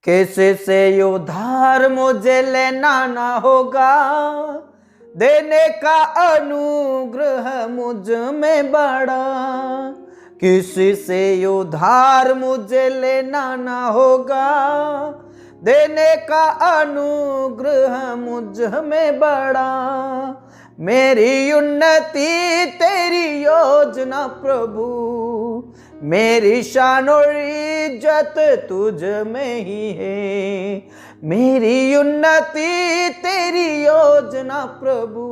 किसी से उधार मुझे लेना ना होगा, देने का अनुग्रह मुझ में बड़ा। किसी से उधार मुझे लेना ना होगा, देने का अनुग्रह मुझ में बड़ा। मेरी उन्नति तेरी योजना प्रभु, मेरी शान और इज्जत तुझ में ही है। मेरी उन्नति तेरी योजना प्रभु,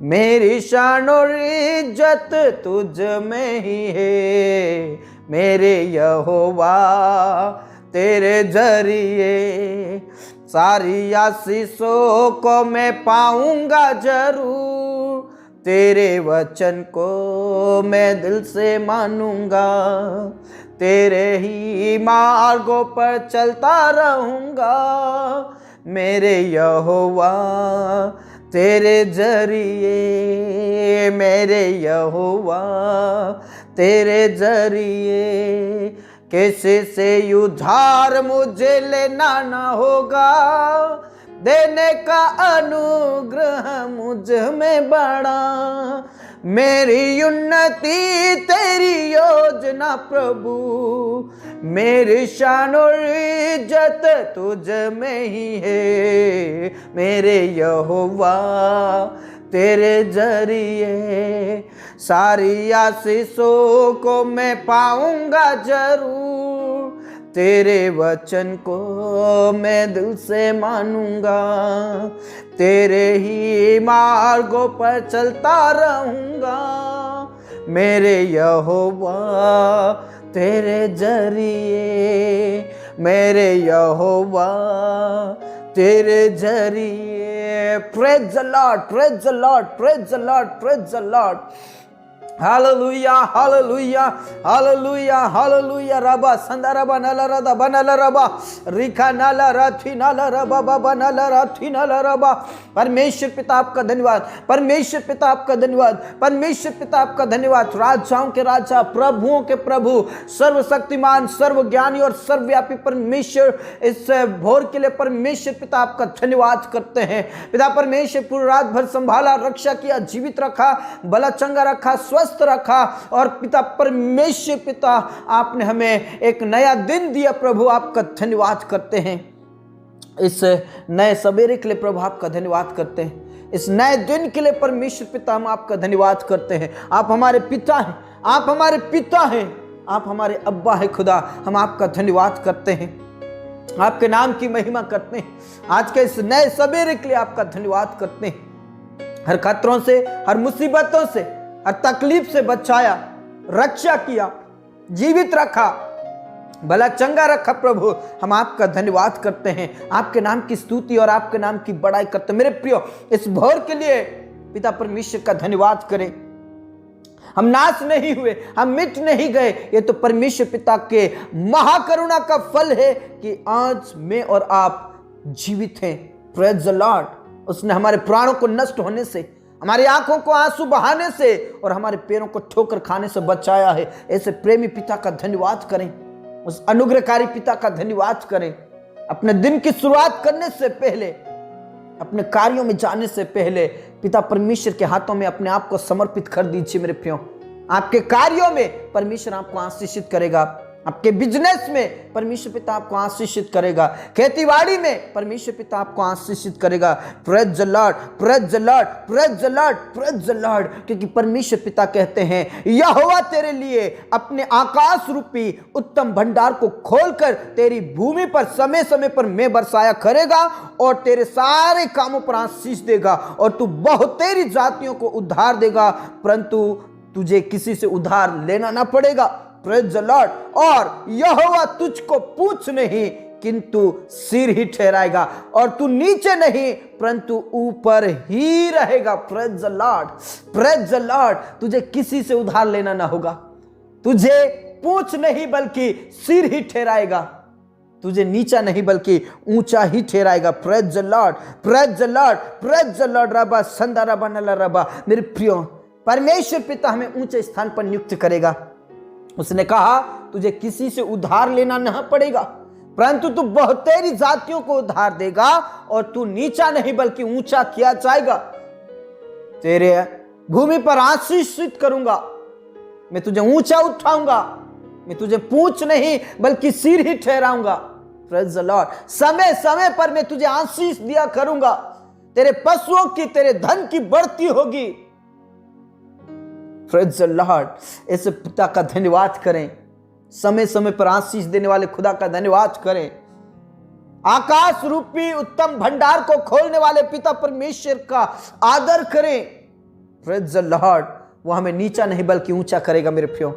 मेरी शान और इज्जत तुझ में ही है। मेरे यहोवा तेरे जरिए सारी आशीषों को मैं पाऊंगा जरूर। तेरे वचन को मैं दिल से मानूंगा, तेरे ही मार्गों पर चलता रहूंगा। मेरे यहोवा तेरे जरिए, मेरे यहोवा तेरे जरिए किसी से उधार मुझे लेना ना होगा, देने का अनुग्रह मुझ में बड़ा। मेरी उन्नति तेरी योजना प्रभु, मेरी शान और इज्जत तुझ में ही है। मेरे यहोवा तेरे जरिए सारी आशीषों को मैं पाऊंगा जरूर। तेरे वचन को मैं दिल से मानूंगा, तेरे ही मार्गों पर चलता रहूंगा। मेरे यहोवा तेरे जरिए, मेरे यहोवा तेरे जरिए। Praise the lord, praise the lord, praise the lord, praise the Lord. Hallelujah, hallelujah, hallelujah, hallelujah. रबा संदरबा नलरदा बनलरबा रिखा नलरा थी नलरबा बाबा नलरा थी नलरबा। परमेश्वर पिता आपका धन्यवाद, परमेश्वर पिता आपका धन्यवाद, परमेश्वर पिता आपका धन्यवाद। राजाओं के राजा, प्रभुओं के प्रभु, सर्वशक्तिमान, सर्वज्ञानी और सर्वव्यापी परमेश्वर, इस भोर के लिए परमेश्वर पिता आपका धन्यवाद करते हैं। पिता परमेश्वर पूरी रात भर संभाला, रक्षा किया, जीवित रखा, भला चंगा रखा, स्वस्थ रखा। और पिता परमेश्वर पिता आपने हमें एक नया दिन दिया प्रभु, आपका धन्यवाद करते हैं। इस नए सवेरे के लिए प्रभु आपका धन्यवाद करते हैं। इस नए दिन के लिए परमेश्वर पिता हम आपका धन्यवाद करते हैं। आप हमारे पिता हैं, आप हमारे पिता हैं, आप हमारे अब्बा हैं खुदा। हम आपका धन्यवाद करते हैं, आपके नाम की महिमा करते हैं। आज के इस नए सवेरे के लिए आपका धन्यवाद करते हैं। हर खतरों से, हर मुसीबतों से, हर तकलीफ से बचाया, रक्षा किया, जीवित रखा, भला चंगा रखा प्रभु। हम आपका धन्यवाद करते हैं, आपके नाम की स्तुति और आपके नाम की बड़ाई करते हैं। मेरे प्रियो, इस भोर के लिए पिता परमेश्वर का धन्यवाद करें। हम नाश नहीं हुए, हम मिट नहीं गए। ये तो परमेश्वर पिता के महाकरुणा का फल है कि आज मैं और आप जीवित हैं। Praise the Lord. उसने हमारे प्राणों को नष्ट होने से, हमारी आंखों को आंसू बहाने से और हमारे पैरों को ठोकर खाने से बचाया है। ऐसे प्रेमी पिता का धन्यवाद करें, उस अनुग्रहकारी पिता का धन्यवाद करें। अपने दिन की शुरुआत करने से पहले, अपने कार्यों में जाने से पहले पिता परमेश्वर के हाथों में अपने आप को समर्पित कर दीजिए। मेरे प्रियो, आपके कार्यों में परमेश्वर आपको आशीषित करेगा, आपके बिजनेस में परमेश्वर पिता आपको आशीषित करेगा, खेतीबाड़ी में परमेश्वर पिता आपको आशीषित करेगा। Praise the lord, praise the lord, praise the lord, praise the Lord. क्योंकि परमेश्वर पिता कहते हैं, यहोवा तेरे लिए अपने आकाश रूपी उत्तम भंडार को खोलकर तेरी भूमि पर समय समय पर मैं बरसाया करेगा और तेरे सारे कामों पर आशीष देगा और तू बहुतेरी जातियों को उद्धार देगा, परंतु तुझे किसी से उधार लेना ना पड़ेगा। Praise the Lord. और यहोवा तुझको पूछ नहीं किंतु सिर ही ठहराएगा और तू नीचे नहीं परंतु ऊपर ही रहेगा। Praise the lord, praise the Lord. तुझे किसी से उधार लेना ना होगा, तुझे पूछ नहीं बल्कि सिर ही ठहराएगा, तुझे नीचा नहीं बल्कि ऊंचा ही ठहराएगा। Praise the lord, praise the lord, praise the lord. रबा संदा रबा नला रबा। मेरे प्रियो, परमेश्वर पिता हमें ऊंचे स्थान पर नियुक्त करेगा। उसने कहा तुझे किसी से उधार लेना नहीं पड़ेगा, परंतु तू बहुतेरी जातियों को उद्धार देगा और तू नीचा नहीं बल्कि ऊंचा किया जाएगा। तेरे भूमि पर आशीषित करूंगा, मैं तुझे ऊंचा उठाऊंगा, मैं तुझे पूंछ नहीं बल्कि सिर ही ठहराऊंगा। Praise the lord. समय समय पर मैं तुझे आशीष दिया करूंगा, तेरे पशुओं की, तेरे धन की बढ़ती होगी। Praise the Lord. ऐसे पिता का धन्यवाद करें, समय समय पर आशीष देने वाले खुदा का धन्यवाद करें। आकाश रूपी उत्तम भंडार को खोलने वाले पिता परमेश्वर का आदर करें। Praise the Lord. वो हमें नीचा नहीं बल्कि ऊंचा करेगा मेरे प्रियो।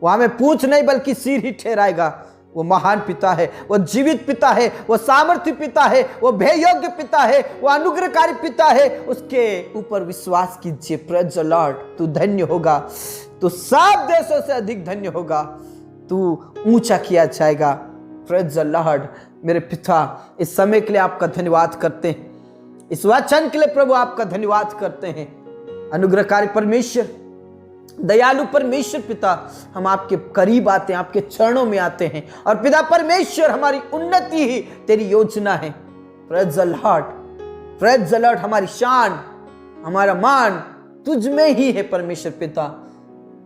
वो हमें पूंछ नहीं बल्कि सिर ही ठहराएगा। वो महान पिता है, वो जीवित पिता है, वो सामर्थ्य पिता है, वो भय योग्य पिता है, वो अनुग्रहकारी पिता है। उसके ऊपर विश्वास कीजिए। Praise the Lord. तू धन्य होगा, तू सब देशों से अधिक धन्य होगा, तू ऊंचा किया जाएगा। Praise the Lord. मेरे पिता, इस समय के लिए आपका धन्यवाद करते हैं, इस वचन के लिए प्रभु आपका धन्यवाद करते हैं। अनुग्रहकारी परमेश्वर, दयालु परमेश्वर पिता, हम आपके करीब आते हैं, आपके चरणों में आते हैं। और पिता परमेश्वर, हमारी उन्नति ही तेरी योजना है। Praise the Lord. Praise the Lord. हमारी शान, हमारा मान तुझ में ही है परमेश्वर पिता।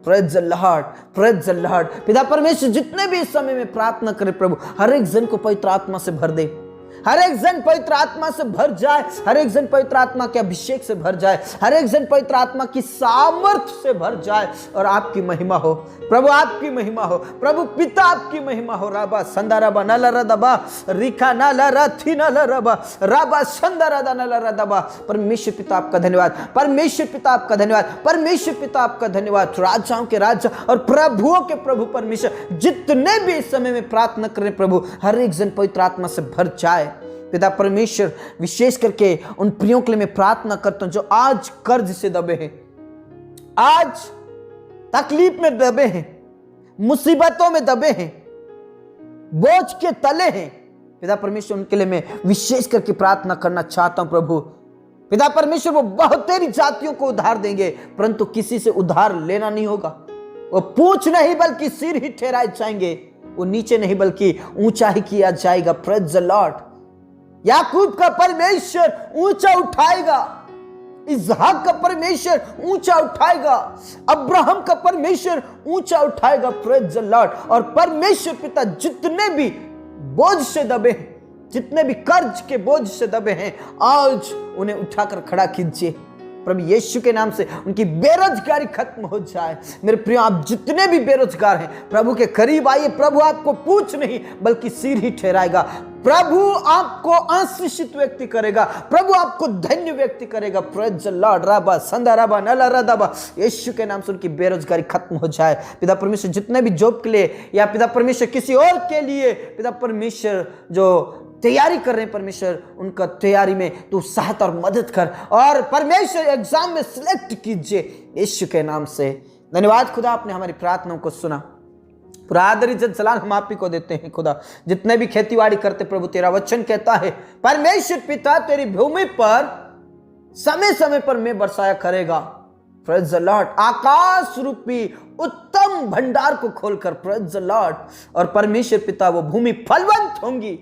Praise the Lord. Praise the Lord. पिता परमेश्वर, जितने भी इस समय में प्रार्थना करें प्रभु, हर एक जन को पवित्र आत्मा से भर दे, हर एक जन पवित्र आत्मा से भर जाए, हर एक जन पवित्र आत्मा के अभिषेक से भर जाए, हर एक जन पवित्र आत्मा की सामर्थ्य से भर जाए और आपकी महिमा हो प्रभु, आपकी महिमा हो प्रभु पिता, आपकी महिमा हो। राबा संदाराबा नलरदबा रिखा नलरथि नलरबा राबा संदारदा नलरदबा। परमेश्वर पिता आपका धन्यवाद, परमेश्वर पिता आपका धन्यवाद, परमेश्वर पिता आपका धन्यवाद। राजाओं के राजा और प्रभुओं के प्रभु परमेश्वर, जितने भी इस समय में प्रार्थना करें प्रभु, हर एक जन पवित्र आत्मा से भर जाए। पिता परमेश्वर, विशेष करके उन प्रियों के लिए मैं प्रार्थना करता हूं जो आज कर्ज से दबे हैं, आज तकलीफ में दबे हैं, मुसीबतों में दबे हैं, बोझ के तले हैं। पिता परमेश्वर, उनके लिए मैं विशेष करके प्रार्थना करना चाहता हूं प्रभु। पिता परमेश्वर, वो बहुतेरी जातियों को उधार देंगे, परंतु किसी से उधार लेना नहीं होगा। वो पूंछ नहीं बल्कि सिर ही ठहराए जाएंगे, वो नीचे नहीं बल्कि ऊंचा ही किया जाएगा। Praise the Lord. याकूब का परमेश्वर ऊंचा उठाएगा, इसहाक का परमेश्वर ऊंचा उठाएगा, अब्राहम का परमेश्वर ऊंचा उठाएगा। Praise the Lord. और परमेश्वर पिता, जितने भी बोझ से दबे हैं, जितने भी कर्ज के बोझ से दबे हैं, आज उन्हें उठाकर खड़ा कीजिए प्रभु यीशु के नाम से। उनकी बेरोजगारी खत्म हो जाए। मेरे प्रिय, आप जितने भी बेरोजगार हैं, प्रभु के करीब आइए। प्रभु आपको पूंछ नहीं बल्कि सिर ही ठहराएगा। प्रभु आपको आशीषित व्यक्ति करेगा, प्रभु आपको धन्य व्यक्ति करेगा। Praise the lord. राबा संदाराबा नलरदबा। यीशु के नाम से उनकी बेरोजगारी खत्म हो जाए। पिता परमेश्वर, जितने भी जॉब के लिए या पिता परमेश्वर किसी और के लिए पिता परमेश्वर जो तैयारी कर रहे हैं परमेश्वर, उनका तैयारी में तू सहायता और मदद कर, और परमेश्वर एग्जाम में सिलेक्ट कीजिए यीशु के नाम से। धन्यवाद खुदा, आपने हमारी प्रार्थनाओं को सुना। पूरा आदर इज्जत सलाम हम आप ही को देते हैं खुदा। जितने भी खेतीबाड़ी करते प्रभु, तेरा वचन कहता है परमेश्वर पिता तेरी भूमि पर समय समय पर मैं बरसाया करेगा। Praise the Lord. आकाश रूपी उत्तम भंडार को खोलकर, प्रेज़ द लॉर्ड, और परमेश्वर पिता वो भूमि फलवंत होंगी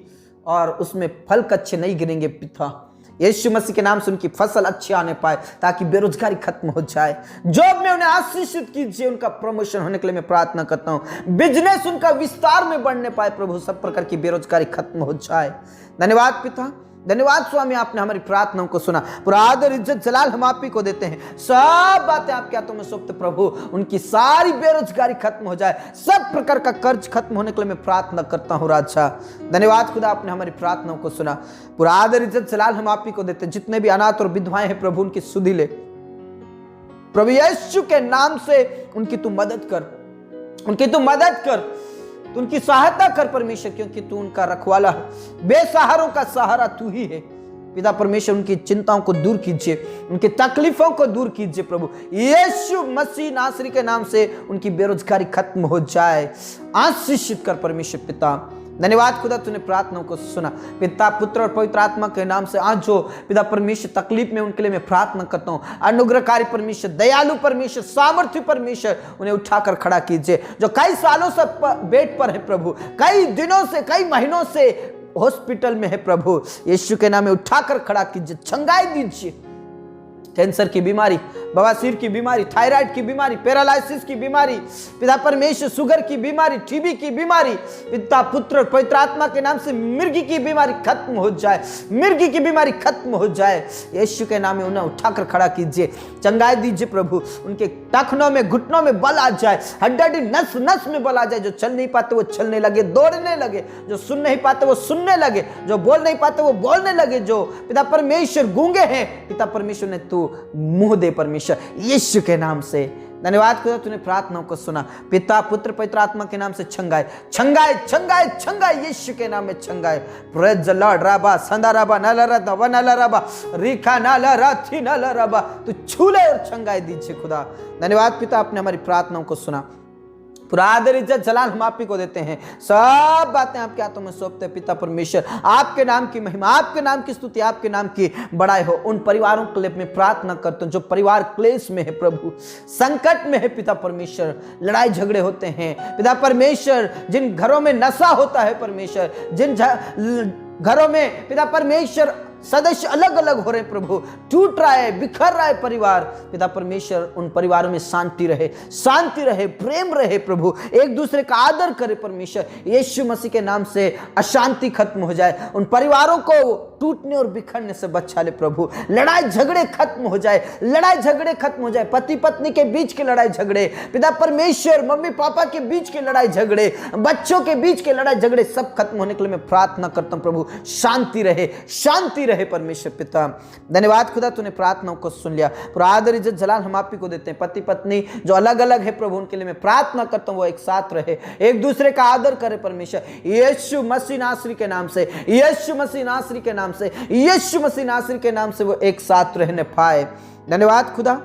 और उसमें फल कच्चे नहीं गिरेंगे। पिता यीशु मसीह के नाम से उनकी फसल अच्छी आने पाए, ताकि बेरोजगारी खत्म हो जाए। जॉब में उन्हें आशीषित कीजिए, उनका प्रमोशन होने के लिए मैं प्रार्थना करता हूं। बिजनेस उनका विस्तार में बढ़ने पाए प्रभु, सब प्रकार की बेरोजगारी खत्म हो जाए। धन्यवाद पिता, धन्यवाद स्वामी, आपने हमारी प्रार्थनाओं को सुना। पूरा आदर इज्जत जलाल हम आप ही को देते हैं। सब बातें आपके हाथों में सौंपते प्रभु, उनकी सारी बेरोजगारी खत्म हो जाए, सब प्रकार का कर्ज खत्म होने के लिए मैं प्रार्थना करता हूँ राजा। धन्यवाद खुदा, आपने हमारी प्रार्थनाओं को सुना। पूरा आदर इज्जत जलाल हम आप ही को देते हैं। जितने भी अनाथ और विधवाएं हैं प्रभु, उनकी सुधि ले प्रभु यीशु के नाम से। उनकी तू मदद कर, उनकी तू मदद कर, तू उनकी सहायता कर परमेश्वर, क्योंकि तू उनका रखवाला है। बेसहारों का सहारा तू ही है पिता परमेश्वर। उनकी चिंताओं को दूर कीजिए, उनकी तकलीफों को दूर कीजिए प्रभु यीशु मसीह नासरी के नाम से। उनकी बेरोजगारी खत्म हो जाए। आशीषित कर परमेश्वर पिता। धन्यवाद खुदा तूने प्रार्थनाओं को सुना। पिता पुत्र और पवित्र आत्मा के नाम से आज जो पिता परमेश्वर तकलीफ में उनके लिए मैं प्रार्थना करता हूँ, अनुग्रहकारी परमेश्वर, दयालु परमेश्वर, सामर्थ्य परमेश्वर उन्हें उठाकर खड़ा कीजिए। जो कई सालों से बेड पर है प्रभु, कई दिनों से कई महीनों से हॉस्पिटल में है प्रभु, यीशु के नाम में उठाकर खड़ा कीजिए, चंगाई दीजिए। कैंसर की बीमारी, बवासीर की बीमारी, थायराइड की बीमारी, पैरालिसिस की बीमारी, पिता परमेश्वर शुगर की बीमारी, टीबी की बीमारी, पिता पुत्र और पवित्र आत्मा के नाम से मिर्गी की बीमारी खत्म हो जाए, मिर्गी की बीमारी खत्म हो जाए। यीशु के नाम में उन्हें उठाकर खड़ा कीजिए, चंगाई दीजिए प्रभु। उनके टखनों में, घुटनों में बल आ जाए, हड्डी नस नस में बल आ जाए। जो चल नहीं पाते वो चलने लगे, दौड़ने लगे। जो सुन नहीं पाते वो सुनने लगे, जो बोल नहीं पाते वो बोलने लगे। जो पिता परमेश्वर गूंगे हैं, पिता परमेश्वर ने तू मुंह दे परमेश्वर, यीशु के नाम से। धन्यवाद खुदा तूने प्रार्थनाओं को सुना। पिता पुत्र पवित्र आत्मा के नाम से छंगाए छंगाए छंगाए छंगाए, यीशु के नाम में छंगाए। Praise the lord. राबा संदा राबा नला रदा व नला राबा रिखा नला राथी नला राबा, तू छूले और छंगाए दीजिए खुदा। धन्यवाद पिता, आपने हमारी प्रार्थनाओं को सुना। पूरा आदर इज्जत जलाल हम आप ही को देते हैं। सब बातें आपके हाथों में सौंपते हैं पिता परमेश्वर। आपके नाम की महिमा, आपके नाम की स्तुति, आपके नाम की बड़ाई हो। उन परिवारों के लिए मैं प्रार्थना करता हूं जो परिवार क्लेश में है प्रभु, संकट में है पिता परमेश्वर, लड़ाई झगड़े होते हैं पिता परमेश्वर, जिन घरों में नशा होता है परमेश्वर, जिन घरों में पिता परमेश्वर सदस्य अलग अलग हो रहे प्रभु, टूट रहा है, बिखर रहा है परिवार, पिता परमेश्वर उन परिवारों में शांति रहे, शांति रहे, प्रेम रहे प्रभु, एक दूसरे का आदर करे परमेश्वर। यीशु मसीह के नाम से अशांति खत्म हो जाए, उन परिवारों को टूटने और बिखरने से बचा ले प्रभु। लड़ाई झगड़े खत्म हो जाए, लड़ाई झगड़े खत्म हो जाए, पति पत्नी के बीच के लड़ाई झगड़े, पिता परमेश्वर मम्मी पापा के बीच के लड़ाई झगड़े, बच्चों के बीच के लड़ाई झगड़े सब खत्म होने के लिए मैं प्रार्थना करता हूं प्रभु। शांति रहे, शांति रहे परमेश्वर पिता। धन्यवाद खुदा तूने प्रार्थनाओं को सुन लिया। पूरा आदर इज्जत जलाल हम आप ही को देते हैं। पति पत्नी जो अलग अलग है प्रभु, उनके लिए मैं प्रार्थना करता हूं वो एक साथ रहे, एक दूसरे का आदर करे परमेश्वर। यीशु मसीह नासरी के नाम से, यीशु मसीह नासरी के नाम से, यीशु मसीह नासरी के नाम से वो एक साथ रहने पाए। धन्यवाद खुदा,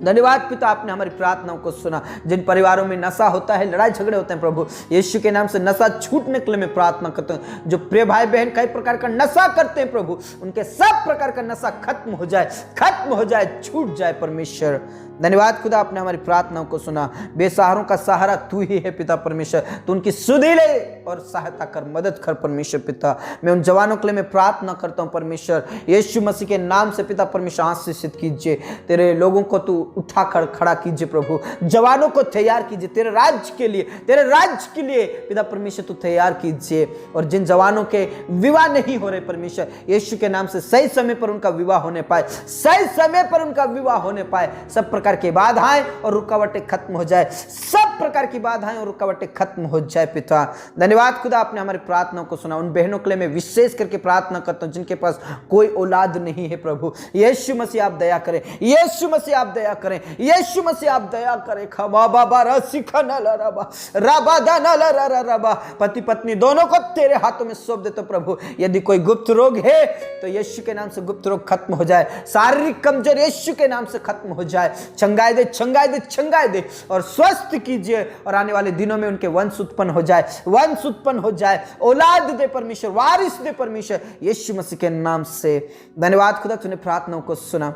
धन्यवाद पिता, आपने हमारी प्रार्थनाओं को सुना। जिन परिवारों में नशा होता है, लड़ाई झगड़े होते हैं प्रभु, यीशु के नाम से नशा छूटने के लिए मैं प्रार्थना करता हूं। जो प्रिय भाई बहन कई प्रकार का नशा करते हैं प्रभु, उनके सब प्रकार का नशा खत्म हो जाए, खत्म हो जाए, छूट जाए परमेश्वर। धन्यवाद खुदा, आपने हमारी प्रार्थनाओं को सुना। बेसहारों का सहारा तू ही है पिता परमेश्वर, तू उनकी सुधि ले और सहायता कर, मदद कर परमेश्वर पिता। मैं उन जवानों के लिए मैं प्रार्थना करता हूं परमेश्वर, यीशु मसीह के नाम से पिता परमेश्वर आशीषित कीजिए। तेरे लोगों को तू उठाकर खड़ा कीजिए प्रभु, जवानों को तैयार कीजिए तेरे राज्य के लिए, तेरे राज्य के लिए पिता परमेश्वर तू तैयार कीजिए। और जिन जवानों के विवाह नहीं हो रहे परमेश्वर, यीशु के नाम से सही समय पर उनका विवाह होने पाए, सही समय पर उनका विवाह होने पाए। सब प्रकार की बाधाएं और रुकावटें खत्म हो जाए, सब प्रकार की बाधाएं और रुकावटें खत्म हो जाए पिता। धन्यवाद खुदा, आपने हमारी प्रार्थनाओं को सुना। उन बहनों के लिए मैं विशेष करके प्रार्थना करता हूं जिनके पास कोई औलाद नहीं है प्रभु, यीशु मसीह आप दया करें, यीशु मसीह आप दया करें, यीशु मसीह आप दया करें। खबा बाबा रसिखा नला रबा रबा दाना ला रबा, पति पत्नी दोनों को तेरे हाथों में सौंप देते प्रभु। यदि कोई गुप्त रोग है तो यीशु के नाम से गुप्त रोग खत्म हो जाए, शारीरिक कमजोर यीशु के नाम से खत्म हो जाए। छंगाए दे, छंगाए दे, छंगाए दे और स्वस्थ कीजिए। और आने वाले दिनों में उनके वंश उत्पन्न हो जाए, वंश उत्पन्न हो जाए, औलाद दे परमेश्वर, वारिस दे परमेश्वर, यीशु मसीह के नाम से। धन्यवाद खुदा, तूने प्रार्थनाओं को सुना।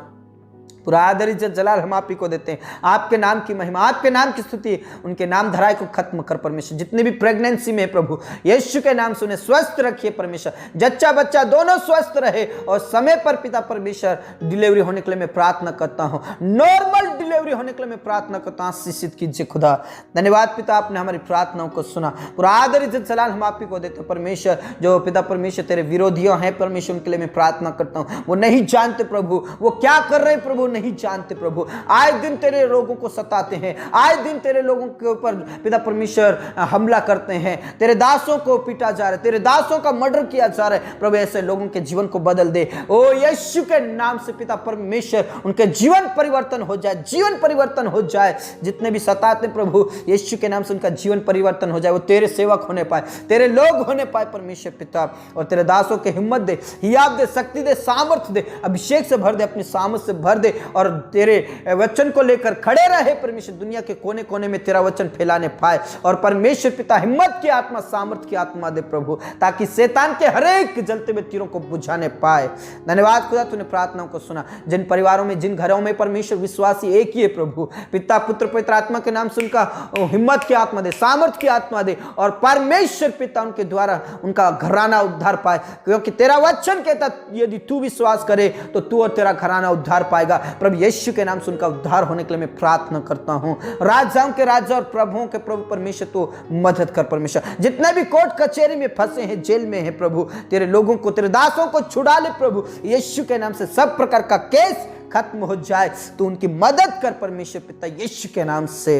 पूरा आदर इज्जत जलाल हम आप ही को देते हैं। आपके नाम की महिमा, आपके नाम की स्तुति, उनके नाम धराई को खत्म कर परमेश्वर। जितने भी प्रेगनेंसी में है प्रभु, यीशु के नाम से उन्हें स्वस्थ रखिए परमेश्वर। जच्चा बच्चा दोनों स्वस्थ रहे और समय पर पिता परमेश्वर डिलीवरी होने के लिए मैं प्रार्थना करता हूं, नॉर्मल डिलीवरी होने के लिए मैं प्रार्थना करता हूं। आशीषित कीजिए खुदा। धन्यवाद पिता, आपने हमारी प्रार्थनाओं को सुना। पूरा आदर इज्जत जलाल हम आप ही को देते हैं परमेश्वर। जो पिता परमेश्वर तेरे विरोधियों हैं परमेश्वर, उनके लिए मैं प्रार्थना करता हूं। वो नहीं जानते प्रभु वो क्या कर रहे प्रभु, नहीं जानते प्रभु। आए दिन तेरे लोगों को सताते हैं, आए दिन तेरे लोगों के ऊपर पिता परमेश्वर हमला करते हैं, तेरे दासों को पीटा जा रहा है, तेरे दासों का मर्डर किया जा रहा है प्रभु। ऐसे लोगों के जीवन को बदल दे ओ यीशु के नाम से पिता परमेश्वर, उनके जीवन परिवर्तन हो जाए, जीवन परिवर्तन हो जाए। जितने भी सताते प्रभु यीशु के नाम से उनका जीवन परिवर्तन हो जाए, वो तेरे सेवक होने पाए, तेरे लोग होने पाए परमेश्वर पिता। और तेरे दासों के हिम्मत दे, हियाव दे, शक्ति दे, सामर्थ्य दे, अभिषेक से भर दे, अपनी सामर्थ से भर दे और तेरे वचन को लेकर खड़े रहे परमेश्वर। दुनिया के कोने कोने में तेरा वचन फैलाने पाए। और परमेश्वर पिता हिम्मत की आत्मा, सामर्थ्य की आत्मा दे प्रभु, ताकि शैतान के हर एक जलते हुए तीरों को बुझाने पाए। धन्यवाद खुदा, तूने प्रार्थनाओं को सुना। जिन परिवारों में, जिन घरों में परमेश्वर विश्वासी एक ही है प्रभु, पिता पुत्र पवित्र आत्मा के नाम से उनका हिम्मत की आत्मा दे, सामर्थ्य की आत्मा दे और परमेश्वर पिता उनके द्वारा उनका घराना उद्धार पाए। क्योंकि तेरा वचन कहता यदि तू विश्वास करे तो तू और तेरा घराना उद्धार पाएगा। प्रभु यीशु के नाम से उनका उद्धार होने के लिए मैं प्रार्थना करता हूं। राजाओं के राजा और प्रभुओं के प्रभु परमेश्वर तो मदद कर परमेश्वर। जितने भी कोर्ट कचहरी में फंसे हैं, जेल में हैं प्रभु, तेरे लोगों को, तेरे दासों को छुड़ा ले प्रभु यीशु के नाम से। सब प्रकार का केस खत्म हो जाए, तो उनकी मदद कर परमेश्वर पिता यीशु के नाम से।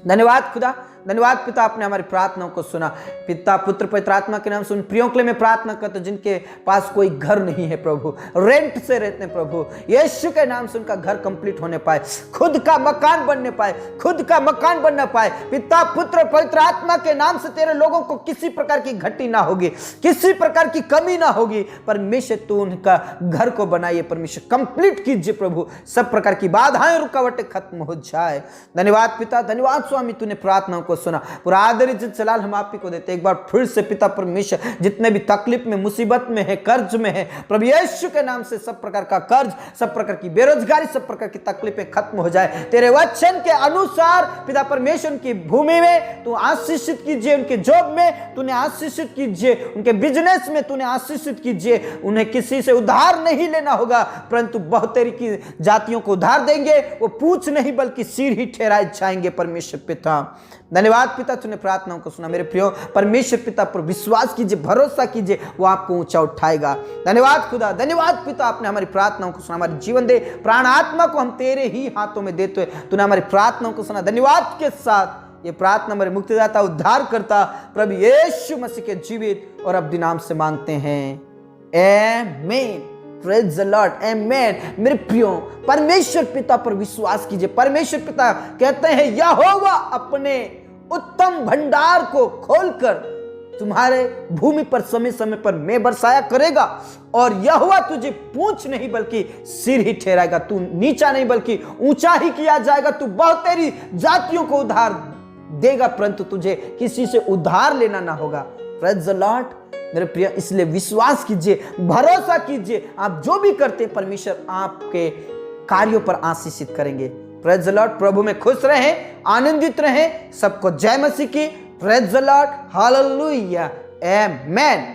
धन्यवाद खुदा, धन्यवाद पिता, आपने हमारी प्रार्थनाओं को सुना। पिता पुत्र पवित्र आत्मा के नाम से उन प्रियों के लिए मैं प्रार्थना करता हूं जिनके पास कोई घर नहीं है प्रभु, रेंट से रहते हैं प्रभु, यीशु के नाम से उनका घर कंप्लीट होने पाए, खुद का मकान बनने पाए, खुद का मकान बनना पाए। पिता पुत्र पवित्र आत्मा के नाम से तेरे लोगों को किसी प्रकार की घटी ना होगी, किसी प्रकार की कमी ना होगी परमेश्वर। तू उनका घर को बनाइए परमेश्वर, कंप्लीट कीजिए प्रभु, सब प्रकार की बाधाएं रुकावटें खत्म हो जाए। धन्यवाद पिता, धन्यवाद स्वामी, तूने प्रार्थनाओं को सुना। पूरा आदर इज्जत जलाल हम आप ही को देते। एक बार फिर से पिता परमेश्वर, जितने भी तकलीफ में, मुसीबत में है, कर्ज में है प्रभु यीशु के नाम से, सब प्रकार का कर्ज, सब प्रकार की बेरोजगारी, सब प्रकार की तकलीफें खत्म हो जाए। तेरे वचन के अनुसार पिता परमेश्वर उनकी भूमि में तू आशीषित कीजिए, उनके जॉब में तूने आशीषित कीजिए, उनके बिजनेस में तूने आशीषित कीजिए। उन्हें किसी से उधार नहीं लेना होगा, परंतु बहुतेरी की जातियों को उधार देंगे, वो पूछ नहीं बल्कि सिर ही ठहराए जाएंगे परमेश्वर पिता। धन्यवाद पिता, तूने प्रार्थनाओं को सुना। मेरे प्रियो परमेश्वर पिता पर विश्वास कीजिए, भरोसा कीजिए, वो आपको ऊंचा उठाएगा। धन्यवाद खुदा, धन्यवाद पिता, आपने हमारी प्रार्थनाओं को सुना। हमारे जीवन दे, प्राण आत्मा को हम तेरे ही हाथों में देते हुए तूने हमारी प्रार्थनाओं को सुना। धन्यवाद के साथ ये प्रार्थना हमारे मुक्तिदाता, उद्धार करता प्रभु यीशु मसीह के जीवित और अब्दी नाम से मांगते हैं, आमीन। प्रेज द लॉर्ड, आमेन। मेरे प्रियो परमेश्वर पिता पर विश्वास कीजिए। परमेश्वर पिता कहते हैं यहोवा अपने उत्तम भंडार को खोलकर तुम्हारे भूमि पर समय समय पर मैं बरसाया करेगा, और यहोवा तुझे पूंछ नहीं बल्कि सिर ही ठहराएगा। तू नीचा नहीं बल्कि ऊंचा ही किया जाएगा। तू बहुत तेरी जातियों को उधार देगा, परंतु तुझे किसी से उधार लेना ना होगा। प्रेज द लॉर्ड मेरे प्रिय, इसलिए विश्वास कीजिए, भरोसा कीजिए। आप जो भी करते हैं परमेश्वर आपके कार्यों पर आशीषित करेंगे। Praise the Lord. प्रभु में खुश रहें, आनंदित रहें। सबको जय मसीह की। Praise the Lord, hallelujah, amen.